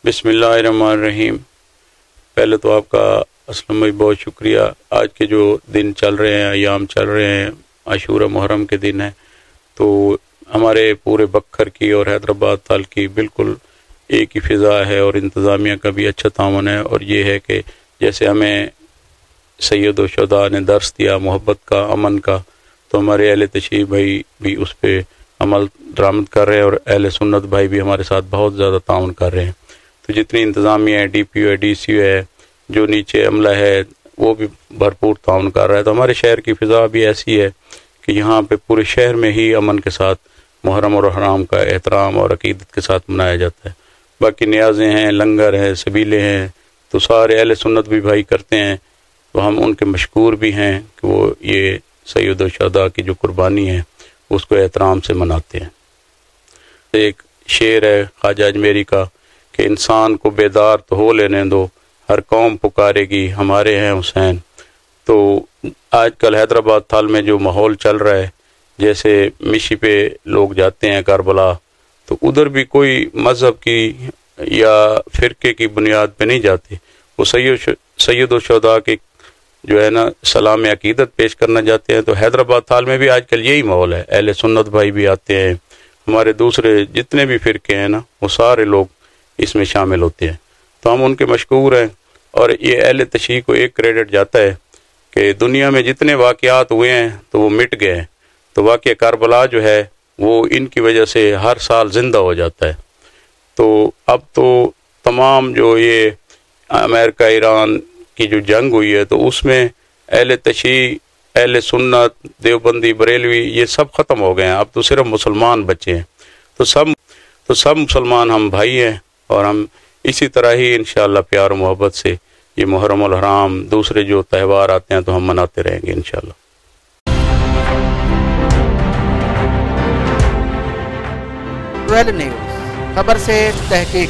बिस्मिल्लाहिर्रहमानिर्रहीम। पहले तो आपका असलम भाई बहुत शुक्रिया। आज के जो दिन चल रहे हैं, अयाम चल रहे हैं, आशूरा मुहर्रम के दिन है, तो हमारे पूरे बखर की और हैदराबाद ताल की बिल्कुल एक ही फ़िज़ा है और इंतज़ामिया का भी अच्छा तावन है। और ये है कि जैसे हमें सैयद व शुहदा ने दर्स दिया मोहब्बत का, अमन का, तो हमारे अहले तशरीफ़ भाई भी उस पर अमल दरामद कर रहे हैं और अहले सुन्नत भाई भी हमारे साथ बहुत ज़्यादा ताउन कर रहे हैं। तो जितनी इंतज़ामिया है, DPO है, DCO है, जो नीचे अमला है, वो भी भरपूर ताउन कर रहा है। तो हमारे शहर की फ़िज़ा भी ऐसी है कि यहाँ पे पूरे शहर में ही अमन के साथ मुहर्रम और हराम का एहतराम और अकीदत के साथ मनाया जाता है। बाकी न्याज़ें हैं, लंगर हैं, सबीले हैं, तो सारे अहले सुन्नत भी भाई करते हैं। तो हम उनके मशकूर भी हैं कि वो ये सैयद व शुहदा की जो कुर्बानी है उसको एहतराम से मनाते हैं। एक शेर है ख्वाजा अजमेरी का कि इंसान को बेदार तो हो लेने दो, हर कौम पुकारेगी हमारे हैं हुसैन। तो आजकल हैदराबाद थाल में जो माहौल चल रहा है, जैसे मिशी पे लोग जाते हैं करबला, तो उधर भी कोई मज़हब की या फ़िरके की बुनियाद पे नहीं जाते, वो सैयद व शुहदा के जो है ना सलाम अकीदत पेश करना जाते हैं। तो हैदराबाद थाल में भी आजकल यही माहौल है। अहले सुन्नत भाई भी आते हैं, हमारे दूसरे जितने भी फ़िरके हैं ना, वो सारे लोग इसमें शामिल होते हैं। तो हम उनके मशकूर हैं। और ये अहले तशरीह को एक क्रेडिट जाता है कि दुनिया में जितने वाक़यात हुए हैं तो वो मिट गए हैं, तो वाक़या करबला जो है वो इनकी वजह से हर साल ज़िंदा हो जाता है। तो अब तो तमाम जो ये अमेरिका ईरान की जो जंग हुई है, तो उसमें अहले तशरीह, अहले सुन्नत, देवबंदी, बरेलवी, ये सब ख़त्म हो गए हैं। अब तो सिर्फ मुसलमान बचे हैं। तो सब मुसलमान हम भाई हैं और हम इसी तरह ही इंशाअल्लाह प्यार मोहब्बत से ये मुहर्रम और हराम, दूसरे जो त्यौहार आते हैं तो हम मनाते रहेंगे इंशाअल्लाह। ट्वेल्व न्यूज़ खबर से तहकीक।